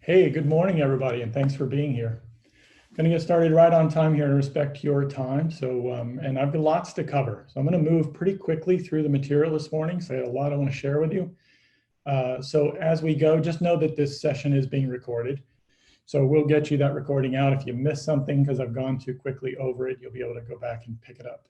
Hey, good morning, everybody, and thanks for being here. Going to get started right on time here and respect your time. And I've got lots to cover. So I'm going to move pretty quickly through the material this morning. So I have a lot I want to share with you. So as we go, just know that this session is being recorded. So we'll get you that recording out. If you miss something because I've gone too quickly over it, you'll be able to go back and pick it up.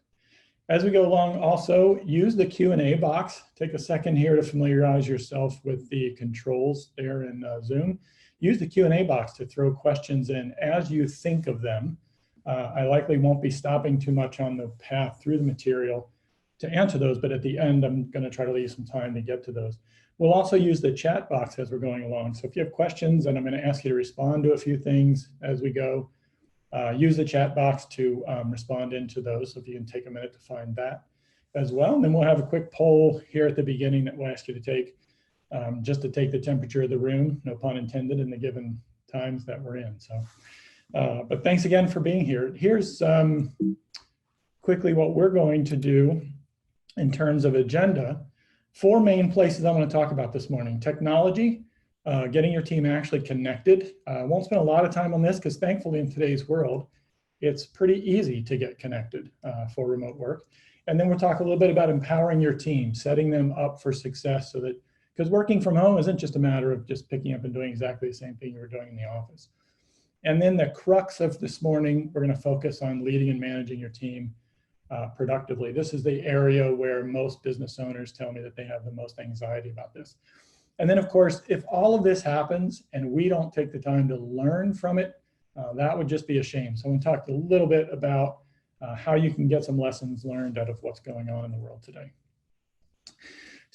As we go along, also use the Q&A box. Take a second here to familiarize yourself with the controls there in Zoom. Use the Q&A box to throw questions in as you think of them. I likely won't be stopping too much on the path through the material to answer those, but at the end, I'm going to try to leave some time to get to those. We'll also use the chat box as we're going along. So if you have questions, and I'm going to ask you to respond to a few things as we go, use the chat box to respond into those. So if you can take a minute to find that as well. And then we'll have a quick poll here at the beginning that we'll ask you to take. Just to take the temperature of the room, no pun intended, in the given times that we're in. So, but thanks again for being here. Here's quickly what we're going to do in terms of agenda. 4 main places I want to talk about this morning. Technology, getting your team actually connected. I won't spend a lot of time on this because thankfully in today's world, it's pretty easy to get connected for remote work. And then we'll talk a little bit about empowering your team, setting them up for success so that because working from home isn't just a matter of just picking up and doing exactly the same thing you were doing in the office. And then the crux of this morning, we're going to focus on leading and managing your team productively. This is the area where most business owners tell me that they have the most anxiety about this. And then, of course, if all of this happens and we don't take the time to learn from it, that would just be a shame. So I'm going to talk a little bit about how you can get some lessons learned out of what's going on in the world today.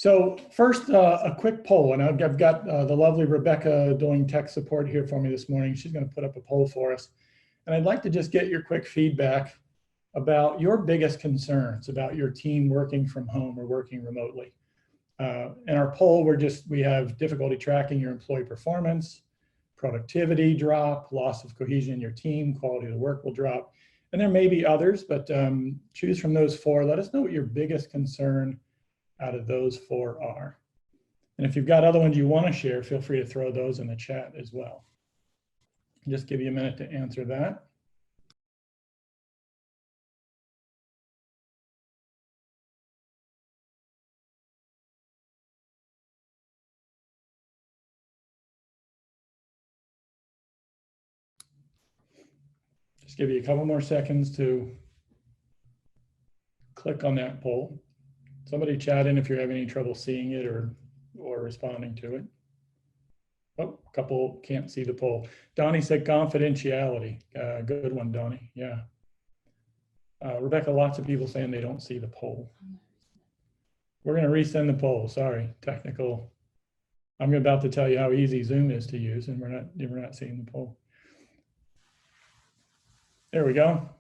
So first, a quick poll, and I've got the lovely Rebecca doing tech support here for me this morning. She's going to put up a poll for us. And I'd like to just get your quick feedback about your biggest concerns about your team working from home or working remotely. In our poll, we have difficulty tracking your employee performance, productivity drop, loss of cohesion in your team, quality of the work will drop. And there may be others, but choose from those 4. Let us know what your biggest concern out of those 4 are. And if you've got other ones you want to share, feel free to throw those in the chat as well. I'll just give you a minute to answer that. Just give you a couple more seconds to click on that poll. Somebody chat in if you're having any trouble seeing it or responding to it. Oh, a couple can't see the poll. Donnie said confidentiality. Good one, Donnie. Yeah. Rebecca, lots of people saying they don't see the poll. We're going to resend the poll. Sorry, technical. I'm about to tell you how easy Zoom is to use, and we're not seeing the poll. There we go.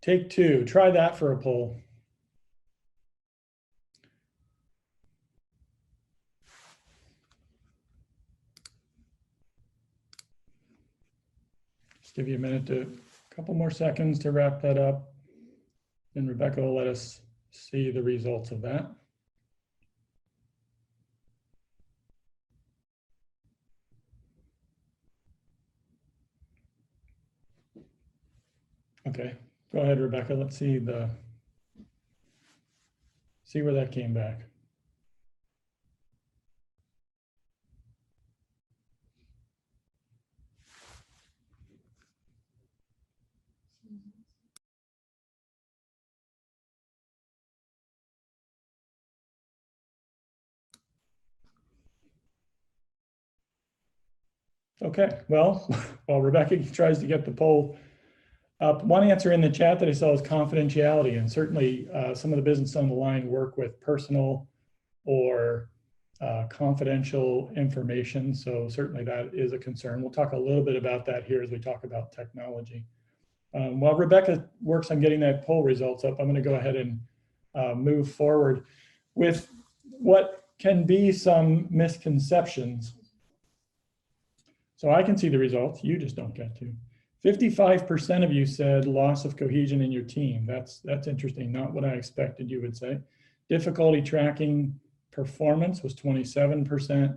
Take 2. Try that for a poll. Just give you a couple more seconds to wrap that up. And Rebecca will let us see the results of that. Okay, go ahead, Rebecca. Let's see where that came back. Okay, well, while Rebecca tries to get the poll up, one answer in the chat that I saw is confidentiality, and certainly some of the business on the line work with personal or confidential information, so certainly that is a concern. We'll talk a little bit about that here as we talk about technology. While Rebecca works on getting that poll results up, I'm going to go ahead and move forward with what can be some misconceptions. So I can see the results, you just don't get to. 55% of you said loss of cohesion in your team. That's interesting, not what I expected you would say. Difficulty tracking performance was 27%.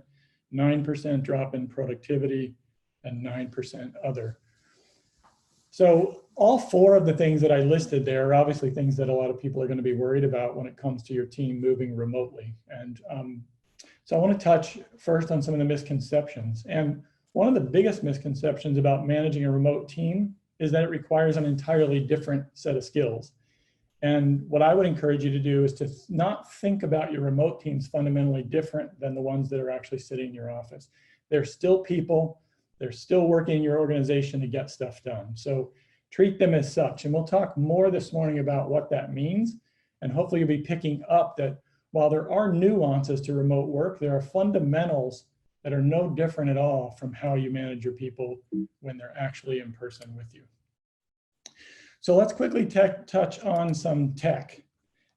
9% drop in productivity, and 9% other. So all four of the things that I listed there are obviously things that a lot of people are going to be worried about when it comes to your team moving remotely. And so I want to touch first on some of the misconceptions. And one of the biggest misconceptions about managing a remote team is that it requires an entirely different set of skills. And what I would encourage you to do is to not think about your remote teams fundamentally different than the ones that are actually sitting in your office. They're still people. They're still working in your organization to get stuff done. So treat them as such. And we'll talk more this morning about what that means. And hopefully you'll be picking up that while there are nuances to remote work, there are fundamentals that are no different at all from how you manage your people when they're actually in person with you. So let's quickly touch on some tech.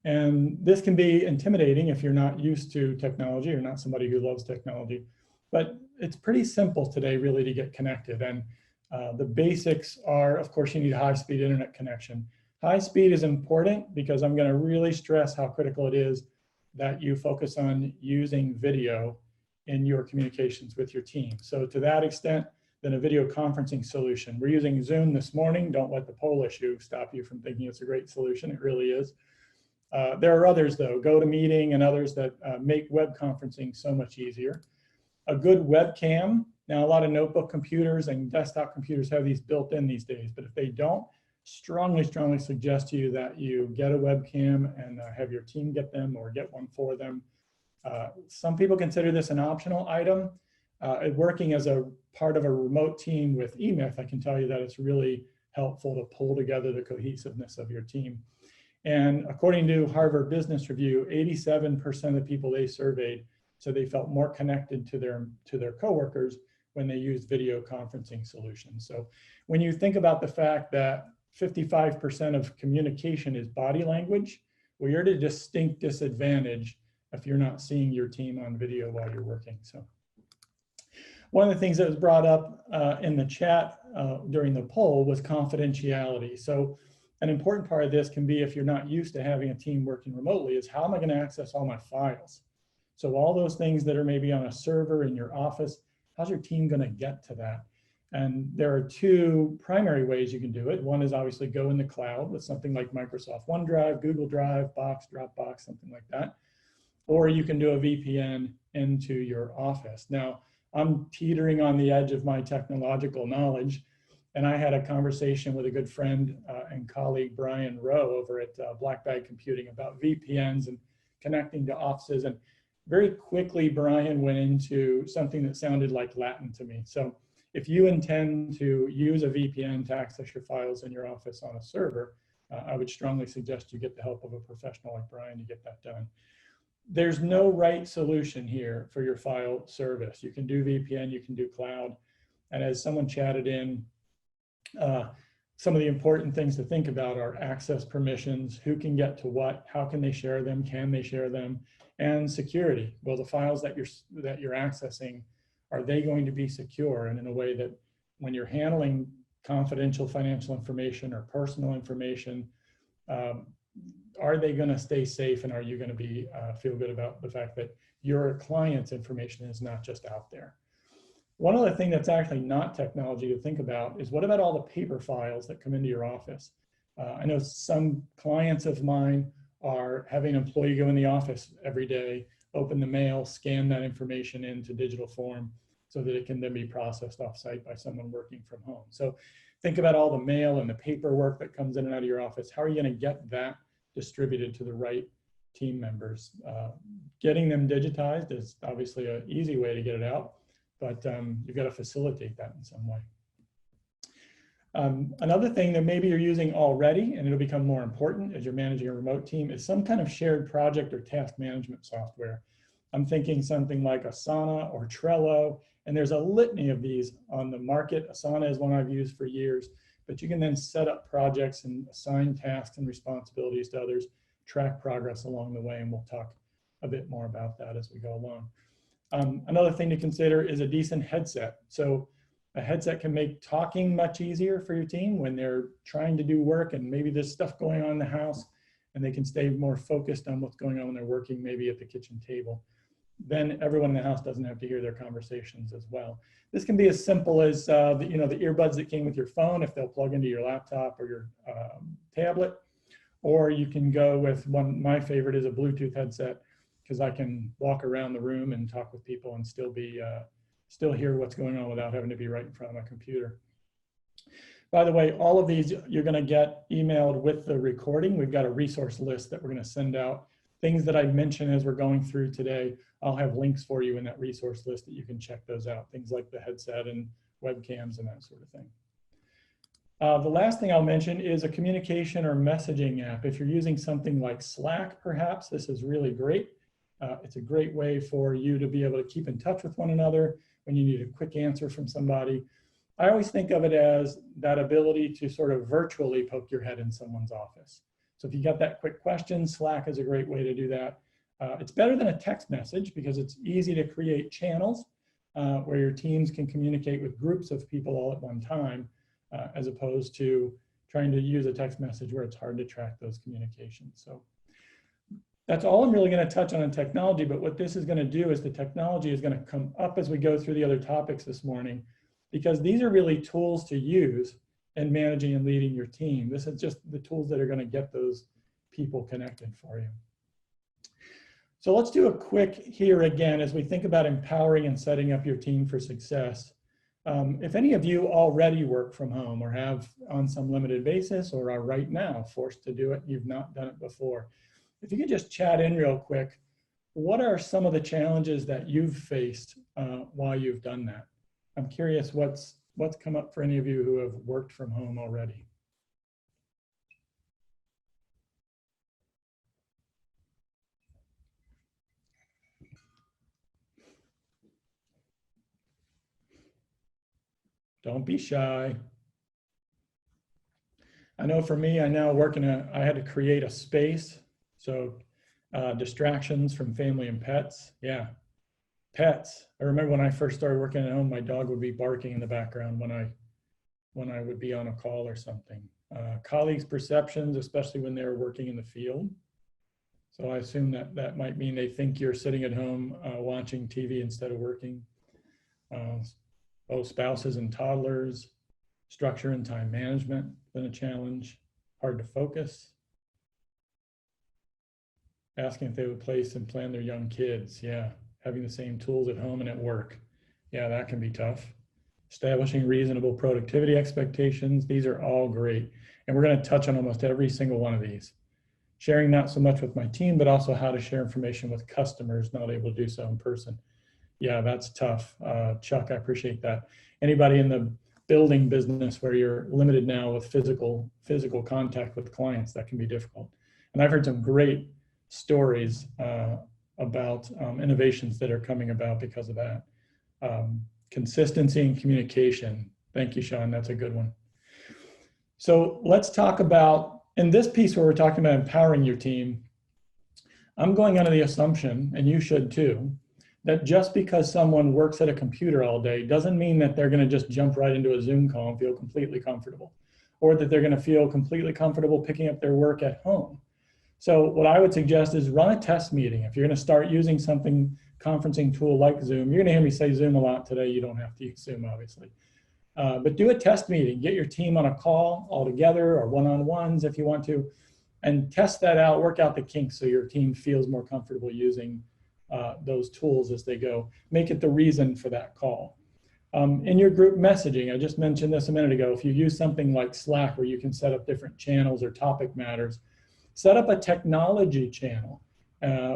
And this can be intimidating if you're not used to technology or not somebody who loves technology. But it's pretty simple today, really, to get connected. And the basics are, of course, you need a high-speed internet connection. High speed is important because I'm going to really stress how critical it is that you focus on using video in your communications with your team. So to that extent, then a video conferencing solution. We're using Zoom this morning. Don't let the poll issue stop you from thinking it's a great solution. It really is. There are others, though, GoToMeeting and others that make web conferencing so much easier. A good webcam. Now, a lot of notebook computers and desktop computers have these built in these days, but if they don't, strongly suggest to you that you get a webcam and have your team get them or get one for them. Some people consider this an optional item. Working as a part of a remote team with eMyth, I can tell you that it's really helpful to pull together the cohesiveness of your team. And according to Harvard Business Review, 87% of people they surveyed said they felt more connected to their coworkers when they used video conferencing solutions. So when you think about the fact that 55% of communication is body language, well, you're at a distinct disadvantage if you're not seeing your team on video while you're working. So one of the things that was brought up in the chat during the poll was confidentiality. So an important part of this can be, if you're not used to having a team working remotely, is how am I going to access all my files? So all those things that are maybe on a server in your office, how's your team going to get to that? And there are two primary ways you can do it. One is obviously go in the cloud with something like Microsoft OneDrive, Google Drive, Box, Dropbox, something like that. Or you can do a VPN into your office. Now, I'm teetering on the edge of my technological knowledge, and I had a conversation with a good friend and colleague, Brian Rowe, over at Black Bag Computing about VPNs and connecting to offices. And very quickly, Brian went into something that sounded like Latin to me. So if you intend to use a VPN to access your files in your office on a server, I would strongly suggest you get the help of a professional like Brian to get that done. There's no right solution here for your file service. You can do VPN, you can do cloud. And as someone chatted in, some of the important things to think about are access permissions, who can get to what, how can they share them, can they share them, and security. Well, the files that you're accessing, are they going to be secure, and in a way that when you're handling confidential financial information or personal information, are they going to stay safe, and are you going to be feel good about the fact that your client's information is not just out there? One other thing that's actually not technology to think about is, what about all the paper files that come into your office? I know some clients of mine are having an employee go in the office every day, open the mail, scan that information into digital form so that it can then be processed offsite by someone working from home. So think about all the mail and the paperwork that comes in and out of your office. How are you going to get that distributed to the right team members? Getting them digitized is obviously an easy way to get it out, but you've got to facilitate that in some way. Another thing that maybe you're using already, and it'll become more important as you're managing a remote team, is some kind of shared project or task management software. I'm thinking something like Asana or Trello, and there's a litany of these on the market. Asana is one I've used for years, but you can then set up projects and assign tasks and responsibilities to others, track progress along the way, and we'll talk a bit more about that as we go along. Another thing to consider is a decent headset. So a headset can make talking much easier for your team when they're trying to do work and maybe there's stuff going on in the house, and they can stay more focused on what's going on when they're working, maybe at the kitchen table. then everyone in the house doesn't have to hear their conversations as well. This can be as simple as the earbuds that came with your phone, if they'll plug into your laptop or your tablet, or you can go with one. My favorite is a Bluetooth headset, because I can walk around the room and talk with people and still hear what's going on without having to be right in front of my computer. By the way, all of these you're going to get emailed with the recording. We've got a resource list that we're going to send out. Things that I mentioned as we're going through today, I'll have links for you in that resource list that you can check those out. Things like the headset and webcams and that sort of thing. The last thing I'll mention is a communication or messaging app. If you're using something like Slack, perhaps, this is really great. It's a great way for you to be able to keep in touch with one another when you need a quick answer from somebody. I always think of it as that ability to sort of virtually poke your head in someone's office. So if you got that quick question, Slack is a great way to do that. It's better than a text message because it's easy to create channels where your teams can communicate with groups of people all at one time, as opposed to trying to use a text message where it's hard to track those communications. So that's all I'm really going to touch on in technology, but what this is going to do is the technology is going to come up as we go through the other topics this morning, because these are really tools to use in managing and leading your team. This is just the tools that are going to get those people connected for you. So let's do a quick here again as we think about empowering and setting up your team for success. If any of you already work from home or have on some limited basis or are right now forced to do it, you've not done it before, if you could just chat in real quick, what are some of the challenges that you've faced while you've done that? I'm curious what's come up for any of you who have worked from home already. Don't be shy. I know for me, I now work I had to create a space. So distractions from family and pets. Yeah, pets. I remember when I first started working at home, my dog would be barking in the background when I would be on a call or something. Colleagues' perceptions, especially when they're working in the field. So I assume that might mean they think you're sitting at home watching TV instead of working. Spouses and toddlers, structure and time management, been a challenge, hard to focus. Asking if they would place and plan their young kids, yeah. Having the same tools at home and at work, yeah, that can be tough. Establishing reasonable productivity expectations, these are all great. And we're gonna touch on almost every single one of these. Sharing not so much with my team, but also how to share information with customers not able to do so in person. Yeah, that's tough. Chuck, I appreciate that. Anybody in the building business where you're limited now with physical contact with clients, that can be difficult. And I've heard some great stories about innovations that are coming about because of that. Consistency and communication. Thank you, Sean, that's a good one. So let's talk about, in this piece where we're talking about empowering your team, I'm going under the assumption, and you should too, that just because someone works at a computer all day doesn't mean that they're going to just jump right into a Zoom call and feel completely comfortable, or that they're going to feel completely comfortable picking up their work at home. So what I would suggest is run a test meeting. If you're going to start using something, conferencing tool like Zoom, you're going to hear me say Zoom a lot today. You don't have to use Zoom, obviously. But do a test meeting. Get your team on a call all together or one-on-ones if you want to, and test that out, work out the kinks so your team feels more comfortable using those tools as they go. Make it the reason for that call. In your group messaging, I just mentioned this a minute ago, if you use something like Slack where you can set up different channels or topic matters, set up a technology channel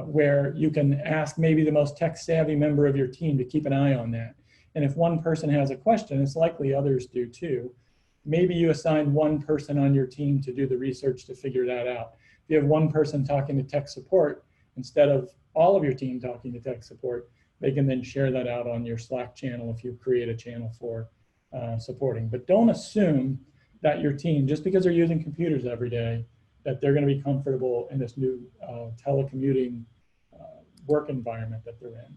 where you can ask maybe the most tech-savvy member of your team to keep an eye on that. And if one person has a question, it's likely others do too. Maybe you assign one person on your team to do the research to figure that out. If you have one person talking to tech support, instead of all of your team talking to tech support, they can then share that out on your Slack channel if you create a channel for supporting. But don't assume that your team, just because they're using computers every day, that they're going to be comfortable in this new telecommuting work environment that they're in.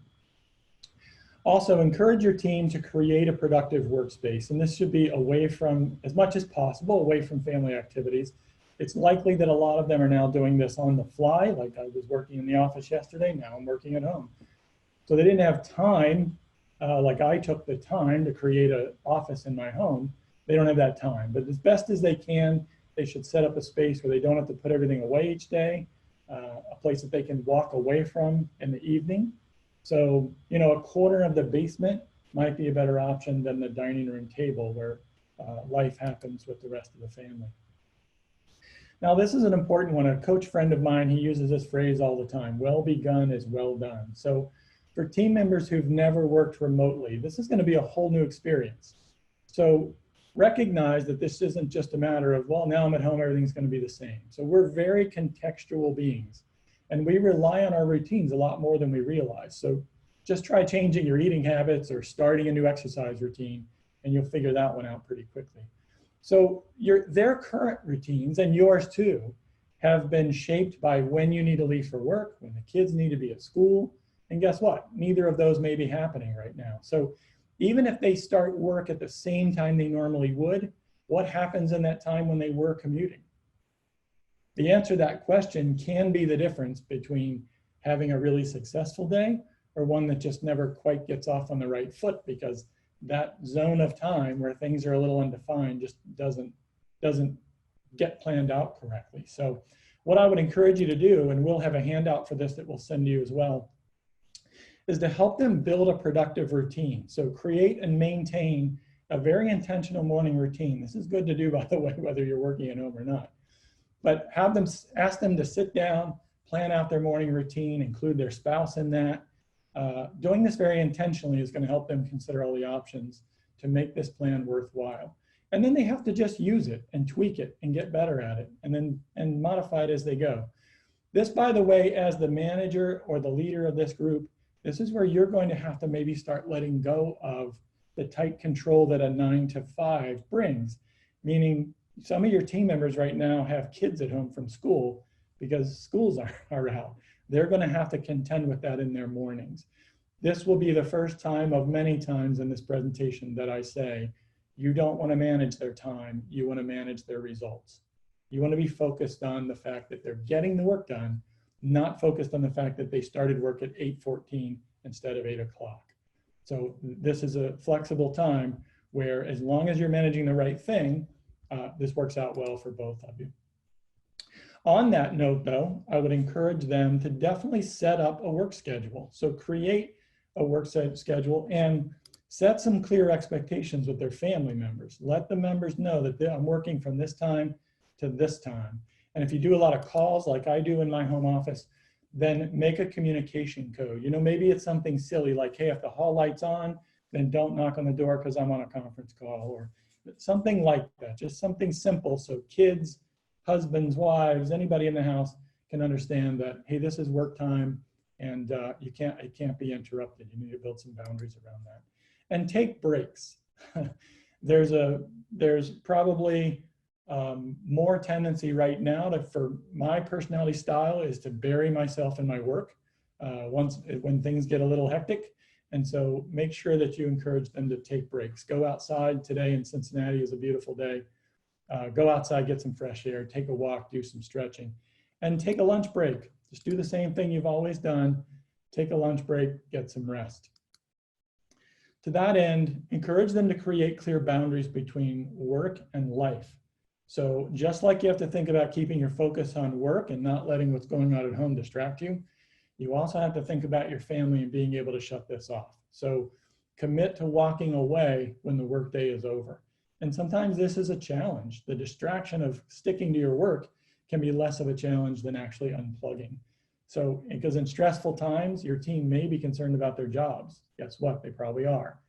Also, encourage your team to create a productive workspace. And this should be away from, as much as possible, away from family activities. It's likely that a lot of them are now doing this on the fly, like I was working in the office yesterday, now I'm working at home. So they didn't have time, like I took the time to create an office in my home. They don't have that time, but as best as they can, they should set up a space where they don't have to put everything away each day, a place that they can walk away from in the evening. So, you know, a corner of the basement might be a better option than the dining room table where life happens with the rest of the family. Now, this is an important one. A coach friend of mine, he uses this phrase all the time: well begun is well done. So for team members who've never worked remotely, this is going to be a whole new experience. So recognize that this isn't just a matter of, well, now I'm at home, everything's going to be the same. So we're very contextual beings, and we rely on our routines a lot more than we realize. So just try changing your eating habits or starting a new exercise routine, and you'll figure that one out pretty quickly. So their current routines, and yours too, have been shaped by when you need to leave for work, when the kids need to be at school, and guess what? Neither of those may be happening right now. So even if they start work at the same time they normally would, what happens in that time when they were commuting? The answer to that question can be the difference between having a really successful day or one that just never quite gets off on the right foot, because that zone of time where things are a little undefined just doesn't get planned out correctly. So what I would encourage you to do, and we'll have a handout for this that we'll send to you as well, is to help them build a productive routine. So create and maintain a very intentional morning routine. This is good to do, by the way, whether you're working at home or not. But ask them to sit down, plan out their morning routine, include their spouse in that. Doing this very intentionally is going to help them consider all the options to make this plan worthwhile. And then they have to just use it and tweak it and get better at it, and modify it as they go. This, by the way, as the manager or the leader of this group, this is where you're going to have to maybe start letting go of the tight control that a 9 to 5 brings. Meaning some of your team members right now have kids at home from school because schools are out. They're going to have to contend with that in their mornings. This will be the first time of many times in this presentation that I say, you don't want to manage their time, you want to manage their results. You want to be focused on the fact that they're getting the work done, not focused on the fact that they started work at 8:14 instead of 8 o'clock. So this is a flexible time where, as long as you're managing the right thing, this works out well for both of you. On that note, though, I would encourage them to definitely set up a work schedule. So create a work schedule and set some clear expectations with their family members. Let the members know that I'm working from this time to this time. And if you do a lot of calls like I do in my home office, then make a communication code. You know, maybe it's something silly like, hey, if the hall light's on, then don't knock on the door because I'm on a conference call, or something like that. Just something simple so kids, husbands, wives, anybody in the house can understand that, hey, this is work time, and it can't be interrupted. You need to build some boundaries around that. And take breaks. There's probably more tendency right now for my personality style is to bury myself in my work when things get a little hectic. And so make sure that you encourage them to take breaks. Go outside. Today in Cincinnati is a beautiful day. Go outside, get some fresh air, take a walk, do some stretching, and take a lunch break. Just do the same thing you've always done. Take a lunch break, get some rest. To that end, encourage them to create clear boundaries between work and life. So just like you have to think about keeping your focus on work and not letting what's going on at home distract you, you also have to think about your family and being able to shut this off. So commit to walking away when the workday is over. And sometimes this is a challenge. The distraction of sticking to your work can be less of a challenge than actually unplugging. So, because in stressful times, your team may be concerned about their jobs. Guess what? They probably are.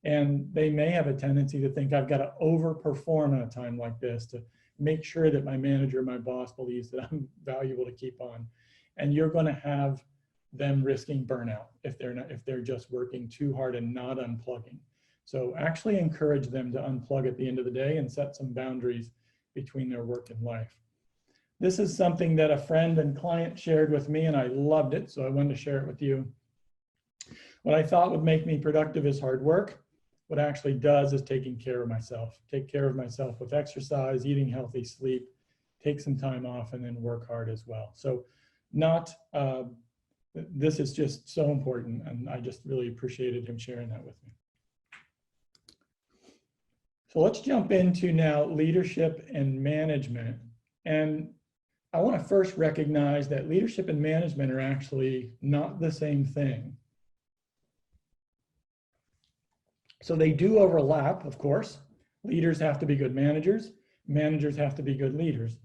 And they may have a tendency to think, I've got to overperform at a time like this to make sure that my manager, my boss believes that I'm valuable to keep on. And you're going to have them risking burnout if they're just working too hard and not unplugging. So actually encourage them to unplug at the end of the day and set some boundaries between their work and life. This is something that a friend and client shared with me, and I loved it, so I wanted to share it with you. What I thought would make me productive is hard work. What actually does is taking care of myself. Take care of myself with exercise, eating healthy, sleep, take some time off, and then work hard as well. So not this is just so important, and I just really appreciated him sharing that with me. So let's jump into now leadership and management. And I want to first recognize that leadership and management are actually not the same thing. So they do overlap, of course. Leaders have to be good managers. Managers have to be good leaders.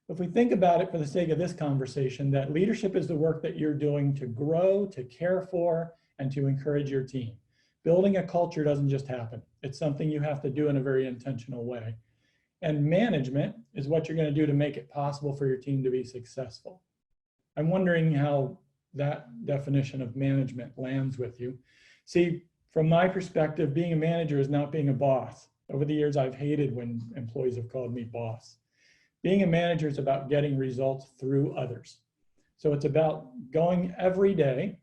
If we think about it for the sake of this conversation, that leadership is the work that you're doing to grow, to care for, and to encourage your team. Building a culture doesn't just happen. It's something you have to do in a very intentional way. And management is what you're going to do to make it possible for your team to be successful. I'm wondering how that definition of management lands with you. See, from my perspective, being a manager is not being a boss. Over the years, I've hated when employees have called me boss. Being a manager is about getting results through others. So it's about going every day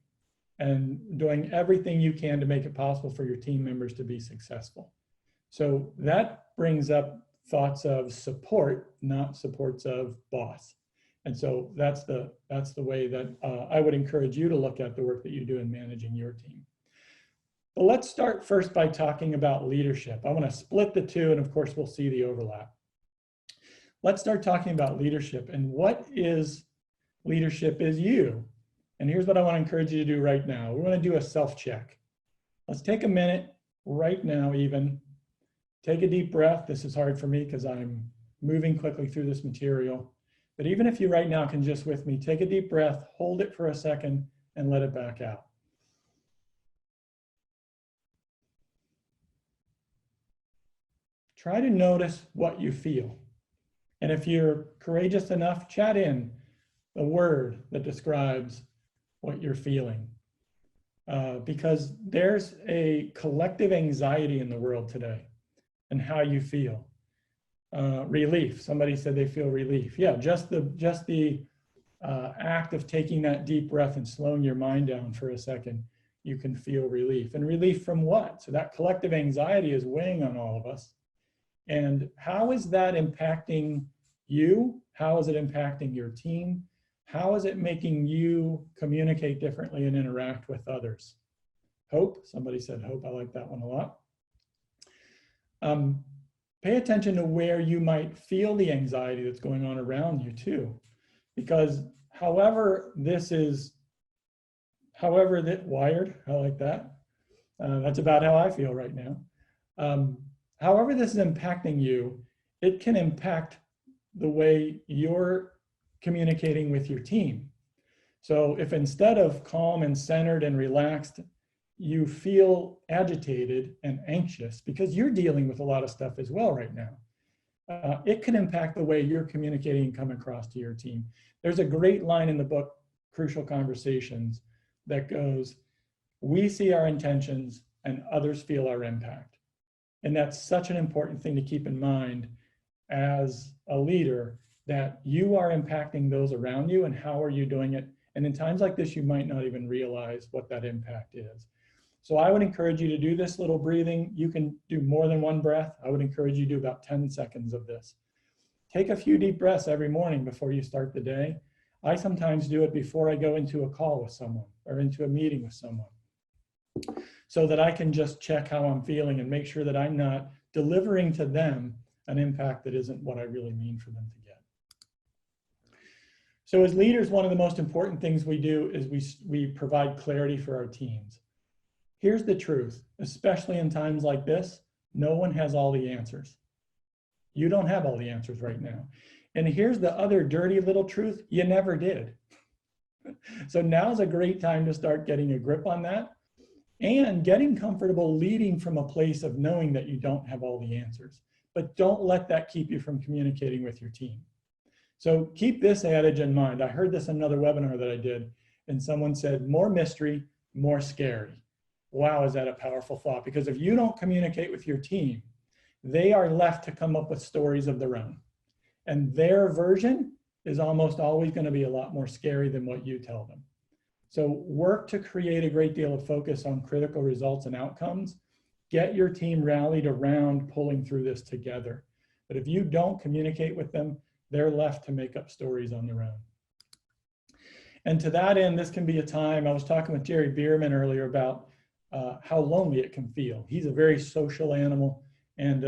and doing everything you can to make it possible for your team members to be successful. So that brings up thoughts of support, not supports of boss. And so that's the way that I would encourage you to look at the work that you do in managing your team. But let's start first by talking about leadership. I want to split the two, and of course we'll see the overlap. Let's start talking about leadership, and what is leadership is you. And here's what I want to encourage you to do right now. We're going to do a self-check. Let's take a minute right now even. Take a deep breath. This is hard for me because I'm moving quickly through this material. But even if you right now can just with me, take a deep breath, hold it for a second, and let it back out. Try to notice what you feel. And if you're courageous enough, chat in the word that describes what you're feeling. Because there's a collective anxiety in the world today and how you feel. Relief, somebody said they feel relief. Yeah, just the act of taking that deep breath and slowing your mind down for a second, you can feel relief. And relief from what? So that collective anxiety is weighing on all of us. And how is that impacting you? How is it impacting your team? How is it making you communicate differently and interact with others? Hope, somebody said hope, I like that one a lot. Pay attention to where you might feel the anxiety that's going on around you too. Because however wired, I like that. That's about how I feel right now. However this is impacting you, it can impact the way you're communicating with your team. So if instead of calm and centered and relaxed, you feel agitated and anxious because you're dealing with a lot of stuff as well right now, it can impact the way you're communicating and come across to your team. There's a great line in the book, Crucial Conversations, that goes, we see our intentions and others feel our impact. And that's such an important thing to keep in mind as a leader, that you are impacting those around you and how are you doing it. And in times like this, you might not even realize what that impact is. So I would encourage you to do this little breathing. You can do more than one breath. I would encourage you to do about 10 seconds of this. Take a few deep breaths every morning before you start the day. I sometimes do it before I go into a call with someone or into a meeting with someone, so that I can just check how I'm feeling and make sure that I'm not delivering to them an impact that isn't what I really mean for them to get. So as leaders, one of the most important things we do is we provide clarity for our teams. Here's the truth, especially in times like this, no one has all the answers. You don't have all the answers right now. And here's the other dirty little truth, you never did. So now's a great time to start getting a grip on that and getting comfortable leading from a place of knowing that you don't have all the answers. But don't let that keep you from communicating with your team. So keep this adage in mind. I heard this in another webinar that I did, and someone said, more mystery, more scary. Wow, is that a powerful thought? Because if you don't communicate with your team, they are left to come up with stories of their own. And their version is almost always going to be a lot more scary than what you tell them. So work to create a great deal of focus on critical results and outcomes. Get your team rallied around pulling through this together. But if you don't communicate with them, they're left to make up stories on their own. And to that end, this can be a time, I was talking with Jerry Bierman earlier about how lonely it can feel. He's a very social animal, and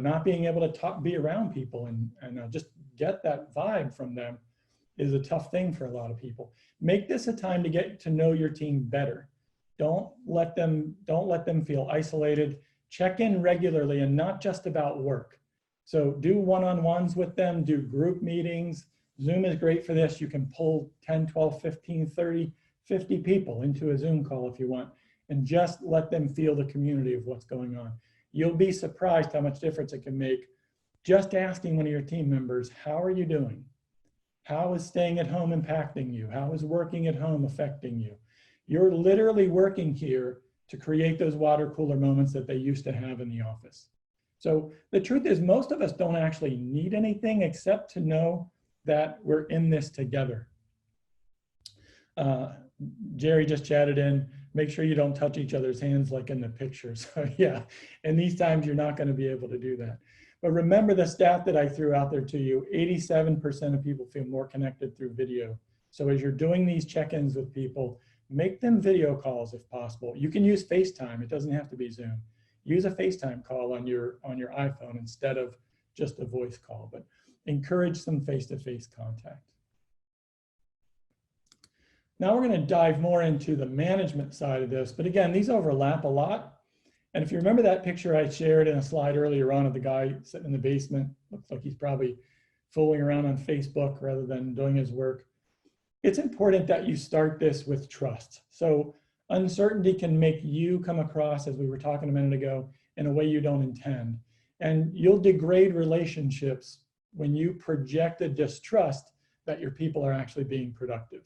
not being able to be around people and just get that vibe from them is a tough thing for a lot of people. Make this a time to get to know your team better. Don't let them feel isolated. Check in regularly, and not just about work. So do one-on-ones with them, do group meetings. Zoom is great for this. You can pull 10, 12, 15, 30, 50 people into a Zoom call if you want, and just let them feel the community of what's going on. You'll be surprised how much difference it can make just asking one of your team members, how are you doing? How is staying at home impacting you? How is working at home affecting you? You're literally working here to create those water cooler moments that they used to have in the office. So the truth is, most of us don't actually need anything except to know that we're in this together. Jerry just chatted in, make sure you don't touch each other's hands like in the picture. So yeah, in these times, you're not going to be able to do that. But remember the stat that I threw out there to you, 87% of people feel more connected through video. So as you're doing these check-ins with people, make them video calls if possible. You can use FaceTime, it doesn't have to be Zoom. Use a FaceTime call on your iPhone instead of just a voice call, but encourage some face-to-face contact. Now we're going to dive more into the management side of this, but again, these overlap a lot. And if you remember that picture I shared in a slide earlier on of the guy sitting in the basement, looks like he's probably fooling around on Facebook rather than doing his work. It's important that you start this with trust. So uncertainty can make you come across, as we were talking a minute ago, in a way you don't intend. And you'll degrade relationships when you project a distrust that your people are actually being productive.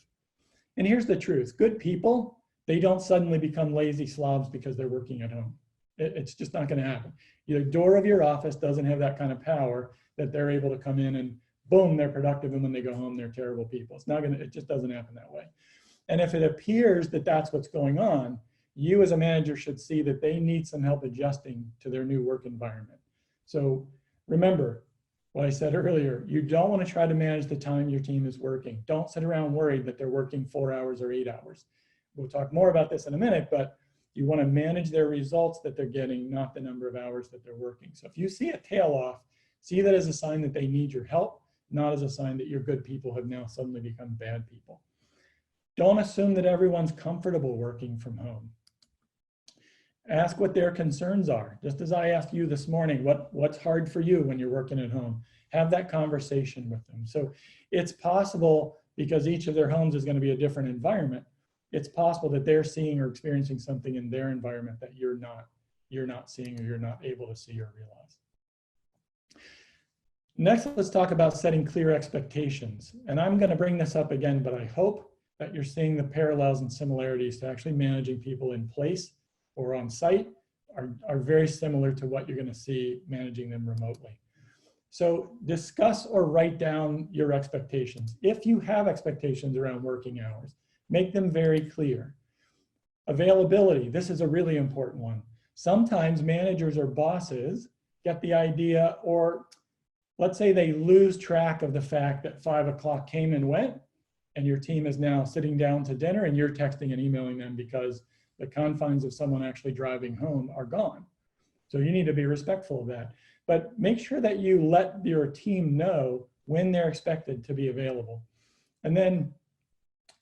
And here's the truth, good people, they don't suddenly become lazy slobs because they're working at home. It's just not going to happen. The door of your office doesn't have that kind of power that they're able to come in and boom, they're productive, and when they go home, they're terrible people. It's not going to, it just doesn't happen that way. And if it appears that that's what's going on, you as a manager should see that they need some help adjusting to their new work environment. So remember what I said earlier, you don't want to try to manage the time your team is working. Don't sit around worried that they're working 4 hours or 8 hours. We'll talk more about this in a minute, but you want to manage their results that they're getting, not the number of hours that they're working. So if you see a tail off, see that as a sign that they need your help, not as a sign that your good people have now suddenly become bad people. Don't assume that everyone's comfortable working from home. Ask what their concerns are. Just as I asked you this morning, what's hard for you when you're working at home? Have that conversation with them. So it's possible, because each of their homes is going to be a different environment, it's possible that they're seeing or experiencing something in their environment that you're not seeing or you're not able to see or realize. Next, let's talk about setting clear expectations. And I'm going to bring this up again, but I hope that you're seeing the parallels and similarities to actually managing people in place or on site are very similar to what you're going to see managing them remotely. So discuss or write down your expectations. If you have expectations around working hours, make them very clear. Availability, this is a really important one. Sometimes managers or bosses get the idea, or let's say they lose track of the fact that 5 o'clock came and went, and your team is now sitting down to dinner and you're texting and emailing them because the confines of someone actually driving home are gone. So you need to be respectful of that. But make sure that you let your team know when they're expected to be available. And then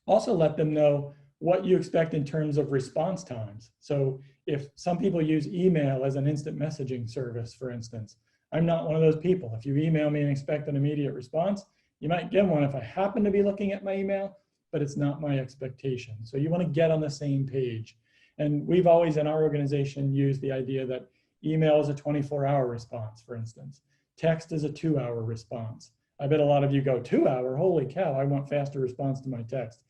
also let them know what you expect in terms of response times. So if some people use email as an instant messaging service, for instance, I'm not one of those people. If you email me and expect an immediate response, you might get one if I happen to be looking at my email, but it's not my expectation. So you want to get on the same page. And we've always in our organization used the idea that email is a 24-hour response, for instance. Text is a 2-hour response. I bet a lot of you go 2 hour, holy cow, I want faster response to my text.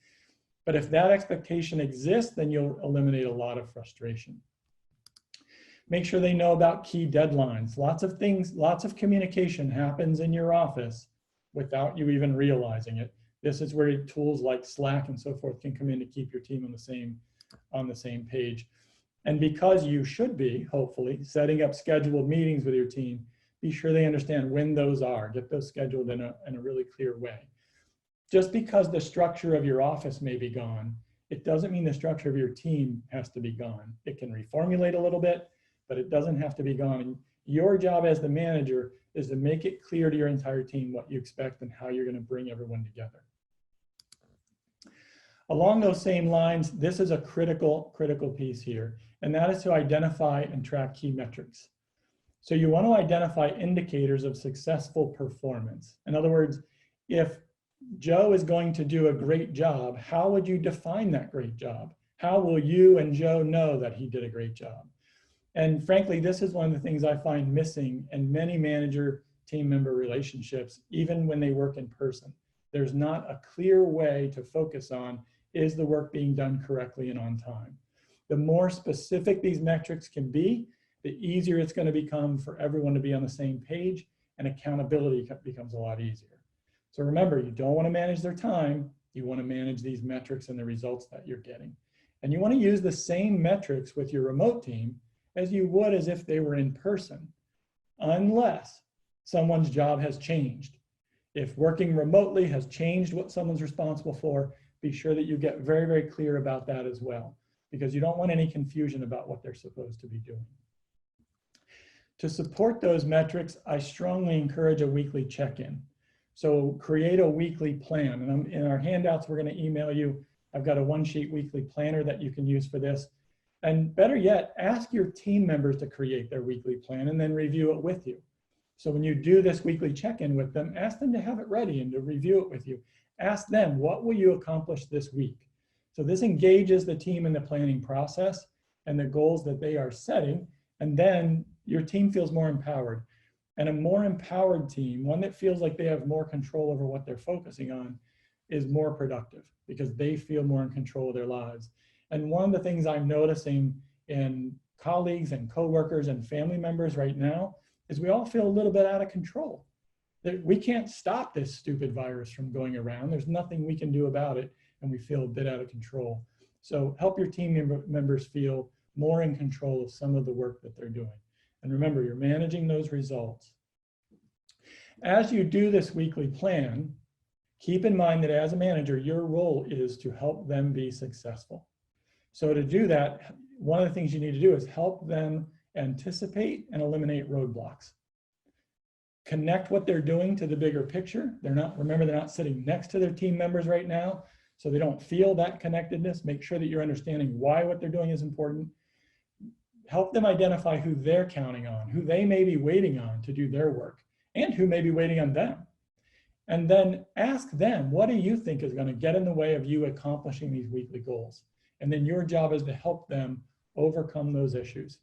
But if that expectation exists, then you'll eliminate a lot of frustration. Make sure they know about key deadlines. Lots of things, lots of communication happens in your office without you even realizing it. This is where tools like Slack and so forth can come in to keep your team on the same page. And because you should be, hopefully, setting up scheduled meetings with your team, be sure they understand when those are. Get those scheduled in a really clear way. Just because the structure of your office may be gone, it doesn't mean the structure of your team has to be gone. It can reformulate a little bit, but it doesn't have to be gone. And your job as the manager is to make it clear to your entire team what you expect and how you're going to bring everyone together. Along those same lines, this is a critical piece here, and that is to identify and track key metrics. So you want to identify indicators of successful performance. In other words, if Joe is going to do a great job, how would you define that great job? How will you and Joe know that he did a great job? And frankly, this is one of the things I find missing in many manager team member relationships, even when they work in person. There's not a clear way to focus on, is the work being done correctly and on time? The more specific these metrics can be, the easier it's going to become for everyone to be on the same page, and accountability becomes a lot easier. So remember, you don't want to manage their time, you want to manage these metrics and the results that you're getting. And you want to use the same metrics with your remote team as you would as if they were in person, unless someone's job has changed. If working remotely has changed what someone's responsible for, be sure that you get very clear about that as well, because you don't want any confusion about what they're supposed to be doing. To support those metrics, I strongly encourage a weekly check-in. So create a weekly plan, and in our handouts, we're going to email you. I've got a one-sheet weekly planner that you can use for this. And better yet, ask your team members to create their weekly plan and then review it with you. So when you do this weekly check-in with them, ask them to have it ready and to review it with you. Ask them, what will you accomplish this week? So this engages the team in the planning process and the goals that they are setting, and then your team feels more empowered. And a more empowered team, one that feels like they have more control over what they're focusing on, is more productive because they feel more in control of their lives. And one of the things I'm noticing in colleagues and coworkers and family members right now is we all feel a little bit out of control. We can't stop this stupid virus from going around. There's nothing we can do about it, and we feel a bit out of control. So help your team members feel more in control of some of the work that they're doing. And remember, you're managing those results. As you do this weekly plan, keep in mind that as a manager, your role is to help them be successful. So to do that, one of the things you need to do is help them anticipate and eliminate roadblocks. Connect what they're doing to the bigger picture. Remember, they're not sitting next to their team members right now, so they don't feel that connectedness. Make sure that you're understanding why what they're doing is important. Help them identify who they're counting on, who they may be waiting on to do their work, and who may be waiting on them. And then ask them, what do you think is going to get in the way of you accomplishing these weekly goals? And then your job is to help them overcome those issues.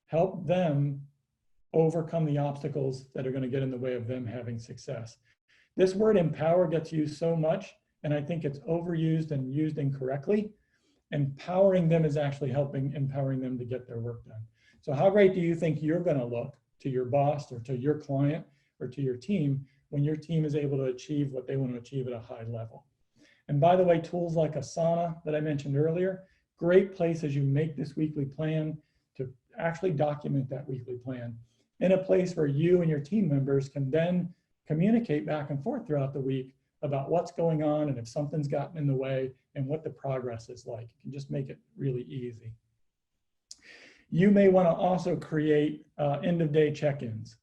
Help them overcome the obstacles that are going to get in the way of them having success. This word empower gets used so much, and I think it's overused and used incorrectly. Empowering them is actually empowering them to get their work done. So how great do you think you're going to look to your boss or to your client or to your team when your team is able to achieve what they want to achieve at a high level? And by the way, tools like Asana that I mentioned earlier, great place as you make this weekly plan to actually document that weekly plan in a place where you and your team members can then communicate back and forth throughout the week about what's going on and if something's gotten in the way and what the progress is like. You can just make it really easy. You may want to also create end-of-day check-ins.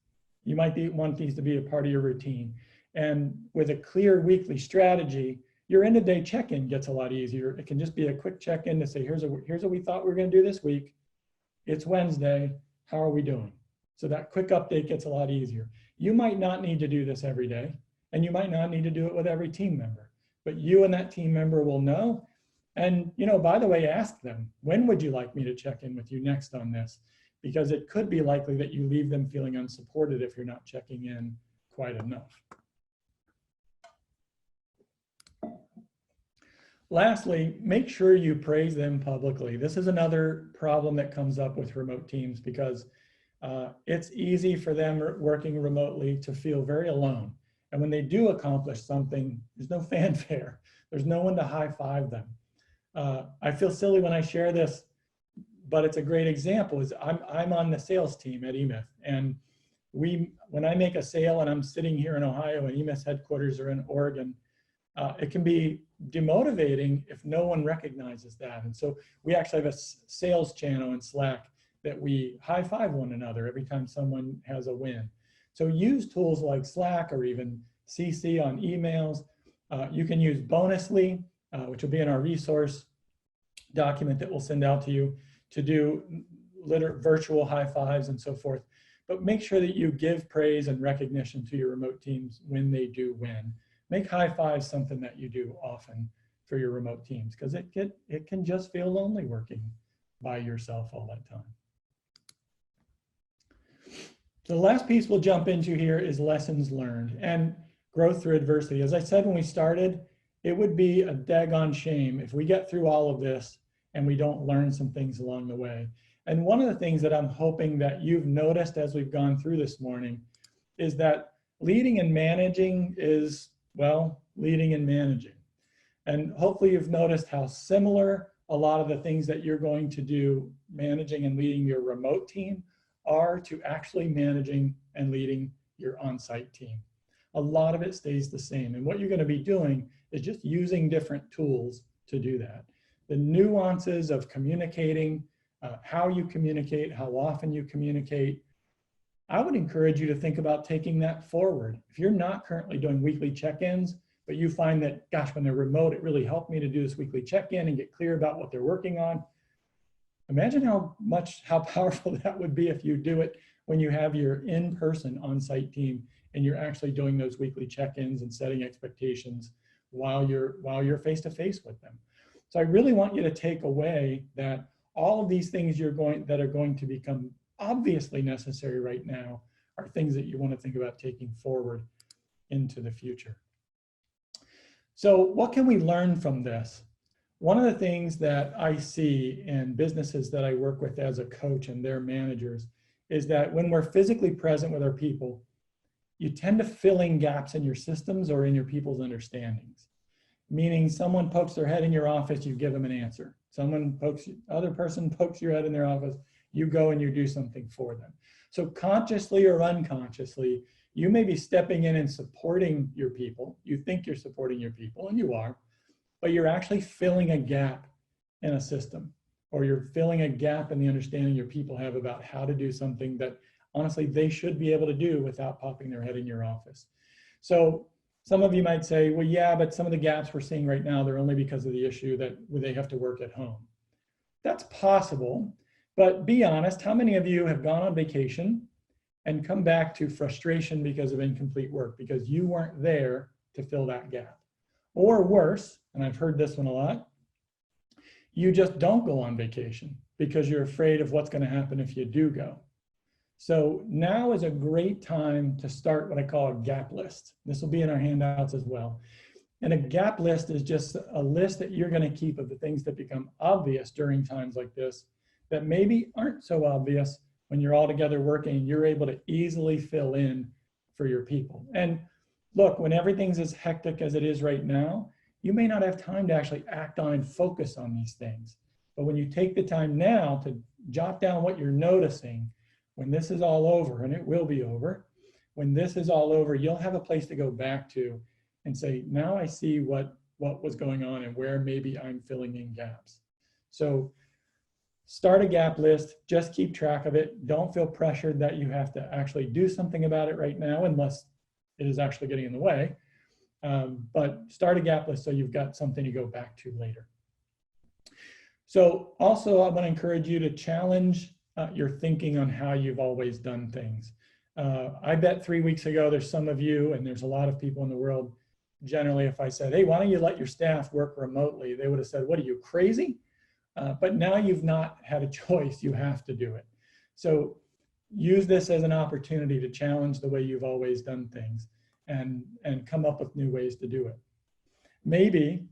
You might want these to be a part of your routine. And with a clear weekly strategy, your end-of-day check-in gets a lot easier. It can just be a quick check-in to say, here's what we thought we were going to do this week. It's Wednesday. How are we doing? So that quick update gets a lot easier. You might not need to do this every day, and you might not need to do it with every team member, but you and that team member will know. And, by the way, ask them, when would you like me to check in with you next on this? Because it could be likely that you leave them feeling unsupported if you're not checking in quite enough. Lastly, make sure you praise them publicly. This is another problem that comes up with remote teams because it's easy for them working remotely to feel very alone. And when they do accomplish something, there's no fanfare. There's no one to high-five them. I feel silly when I share this, but it's a great example. I'm on the sales team at eMyth, and when I make a sale and I'm sitting here in Ohio and eMyth's headquarters are in Oregon, it can be demotivating if no one recognizes that. And so we actually have a sales channel in Slack that we high five one another every time someone has a win. So use tools like Slack or even CC on emails. You can use Bonusly, which will be in our resource document that we'll send out to you, to do virtual high fives and so forth. But make sure that you give praise and recognition to your remote teams when they do win. Make high fives something that you do often for your remote teams, because it can just feel lonely working by yourself all that time. So the last piece we'll jump into here is lessons learned and growth through adversity. As I said when we started, it would be a daggone shame if we get through all of this and we don't learn some things along the way. And one of the things that I'm hoping that you've noticed as we've gone through this morning is that leading and managing is, well, leading and managing. And hopefully you've noticed how similar a lot of the things that you're going to do managing and leading your remote team are to actually managing and leading your on-site team. A lot of it stays the same. And what you're going to be doing is just using different tools to do that. The nuances of communicating, how you communicate, how often you communicate, I would encourage you to think about taking that forward. If you're not currently doing weekly check-ins, but you find that, gosh, when they're remote, it really helped me to do this weekly check-in and get clear about what they're working on. Imagine how powerful that would be if you do it when you have your in-person on-site team and you're actually doing those weekly check-ins and setting expectations while you're face-to-face with them. So I really want you to take away that all of these things that are going to become obviously necessary right now are things that you want to think about taking forward into the future. So what can we learn from this? One of the things that I see in businesses that I work with as a coach and their managers is that when we're physically present with our people, you tend to fill in gaps in your systems or in your people's understandings. Meaning someone pokes their head in your office, you give them an answer. Other person pokes your head in their office, you go and you do something for them. So consciously or unconsciously, you may be stepping in and supporting your people. You think you're supporting your people, and you are, but you're actually filling a gap in a system, or you're filling a gap in the understanding your people have about how to do something that honestly they should be able to do without popping their head in your office. So some of you might say, well, yeah, but some of the gaps we're seeing right now, they're only because of the issue that they have to work at home. That's possible, but be honest, how many of you have gone on vacation and come back to frustration because of incomplete work, because you weren't there to fill that gap? Or worse, and I've heard this one a lot, you just don't go on vacation because you're afraid of what's going to happen if you do go. So now is a great time to start what I call a gap list. This will be in our handouts as well. And a gap list is just a list that you're going to keep of the things that become obvious during times like this that maybe aren't so obvious when you're all together working. You're able to easily fill in for your people. And look, when everything's as hectic as it is right now, you may not have time to actually act on and focus on these things. But when you take the time now to jot down what you're noticing, when this is all over, and it will be over, when this is all over, you'll have a place to go back to and say, now I see what was going on and where maybe I'm filling in gaps. So start a gap list, just keep track of it. Don't feel pressured that you have to actually do something about it right now unless it is actually getting in the way. But start a gap list so you've got something to go back to later. So also I want to encourage you to challenge your thinking on how you've always done things. I bet 3 weeks ago, there's some of you, and there's a lot of people in the world, generally if I said, hey, why don't you let your staff work remotely? They would have said, what are you, crazy? But now you've not had a choice, you have to do it. So use this as an opportunity to challenge the way you've always done things and come up with new ways to do it. Maybe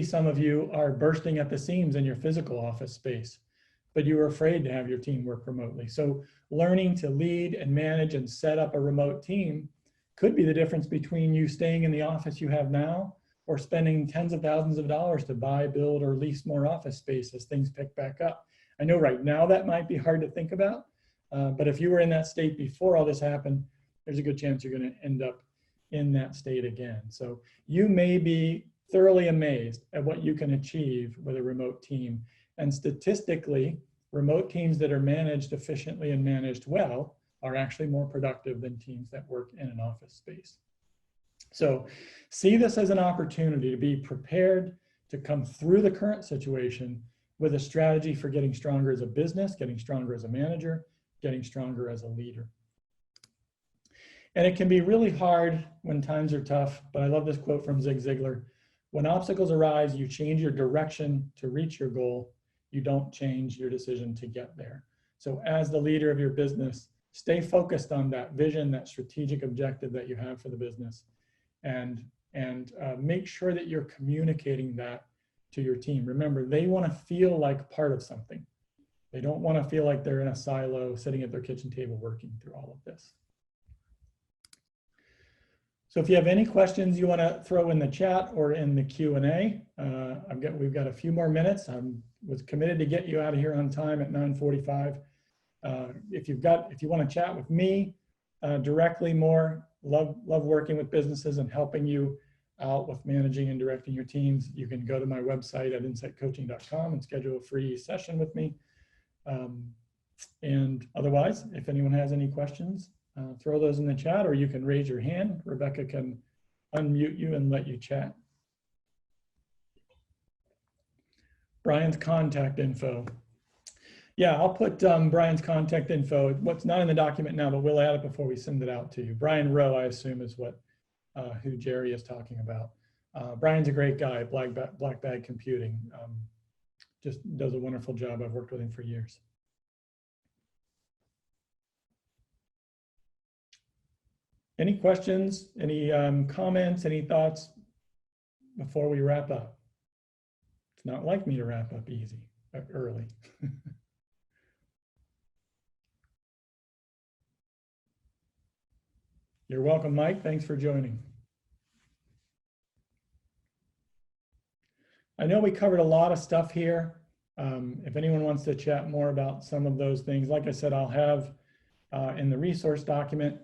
some of you are bursting at the seams in your physical office space, but you were afraid to have your team work remotely. So learning to lead and manage and set up a remote team could be the difference between you staying in the office you have now or spending tens of thousands of dollars to buy, build, or lease more office space as things pick back up. I know right now that might be hard to think about, but if you were in that state before all this happened, there's a good chance you're going to end up in that state again. So you may be thoroughly amazed at what you can achieve with a remote team. And statistically, remote teams that are managed efficiently and managed well are actually more productive than teams that work in an office space. So see this as an opportunity to be prepared to come through the current situation with a strategy for getting stronger as a business, getting stronger as a manager, getting stronger as a leader. And it can be really hard when times are tough, but I love this quote from Zig Ziglar. When obstacles arise, you change your direction to reach your goal. You don't change your decision to get there. So as the leader of your business, stay focused on that vision, that strategic objective that you have for the business, and make sure that you're communicating that to your team. Remember, they want to feel like part of something. They don't want to feel like they're in a silo sitting at their kitchen table working through all of this. So if you have any questions you want to throw in the chat or in the Q&A, we've got a few more minutes. I was committed to get you out of here on time at 9:45. If you want to chat with me directly more, love working with businesses and helping you out with managing and directing your teams, you can go to my website at insightcoaching.com and schedule a free session with me. And otherwise, if anyone has any questions, throw those in the chat, or you can raise your hand. Rebecca can unmute you and let you chat. Brian's contact info. Yeah, I'll put Brian's contact info. What's not in the document now, but we'll add it before we send it out to you. Brian Rowe, I assume, is who Jerry is talking about. Brian's a great guy, Black Bag Computing. Just does a wonderful job. I've worked with him for years. Any questions, any comments, any thoughts before we wrap up? It's not like me to wrap up early. You're welcome, Mike. Thanks for joining. I know we covered a lot of stuff here. If anyone wants to chat more about some of those things, like I said, I'll have in the resource document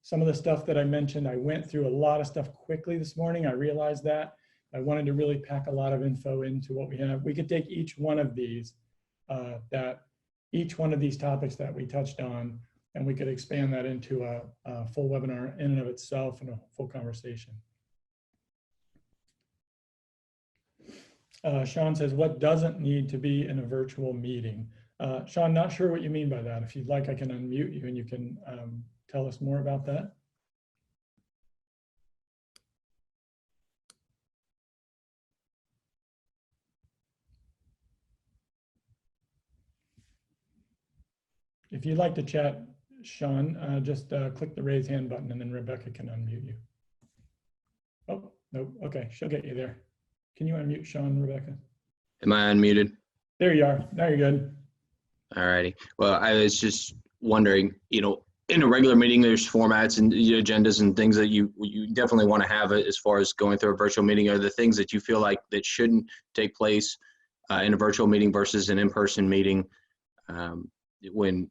some of the stuff that I mentioned. I went through a lot of stuff quickly this morning. I realized that. I wanted to really pack a lot of info into what we have. We could take each one of these, each one of these topics that we touched on, and we could expand that into a full webinar in and of itself and a full conversation. Sean says, what doesn't need to be in a virtual meeting? Sean, not sure what you mean by that. If you'd like, I can unmute you and you can tell us more about that. If you'd like to chat, Sean, just click the raise hand button and then Rebecca can unmute you. Oh, no, okay, she'll get you there. Can you unmute Sean, Rebecca? Am I unmuted? There you are, now you're good. All righty. Well, I was just wondering, in a regular meeting, there's formats and agendas and things that you definitely want to have as far as going through a virtual meeting. Are the things that you feel like that shouldn't take place in a virtual meeting versus an in-person meeting when,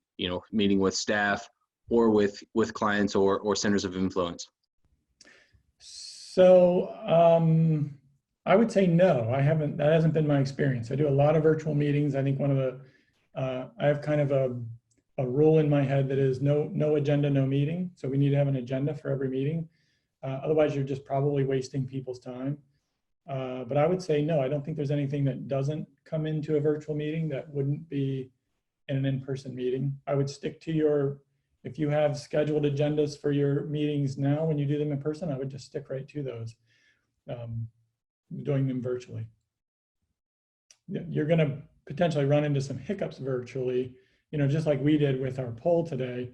meeting with staff or with clients or centers of influence? So I would say no, that hasn't been my experience. I do a lot of virtual meetings. I think one of the, I have kind of a rule in my head that is no agenda, no meeting. So we need to have an agenda for every meeting. Otherwise you're just probably wasting people's time. But I would say no, I don't think there's anything that doesn't come into a virtual meeting that wouldn't be in an in-person meeting. I would stick to if you have scheduled agendas for your meetings now, when you do them in person, I would just stick right to those, doing them virtually. You're gonna potentially run into some hiccups virtually, just like we did with our poll today.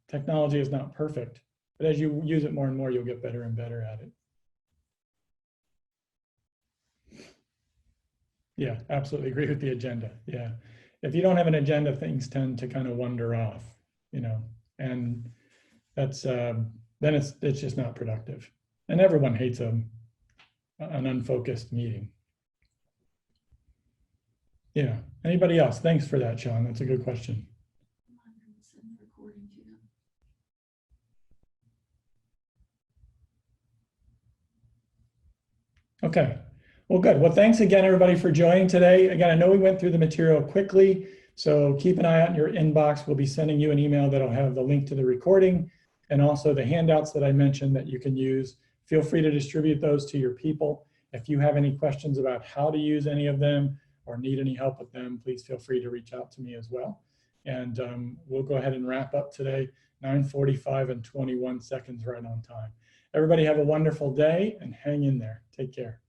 Technology is not perfect, but as you use it more and more, you'll get better and better at it. Yeah, absolutely agree with the agenda. Yeah, if you don't have an agenda, things tend to kind of wander off, and that's then it's just not productive. And everyone hates an unfocused meeting. Yeah. Anybody else? Thanks for that, Sean. That's a good question. Okay. Well, good. Well, thanks again, everybody, for joining today. Again, I know we went through the material quickly, so keep an eye out in your inbox. We'll be sending you an email that'll have the link to the recording and also the handouts that I mentioned that you can use. Feel free to distribute those to your people. If you have any questions about how to use any of them or need any help with them, please feel free to reach out to me as well. And we'll go ahead and wrap up today, 9:45 and 21 seconds right on time. Everybody have a wonderful day and hang in there. Take care.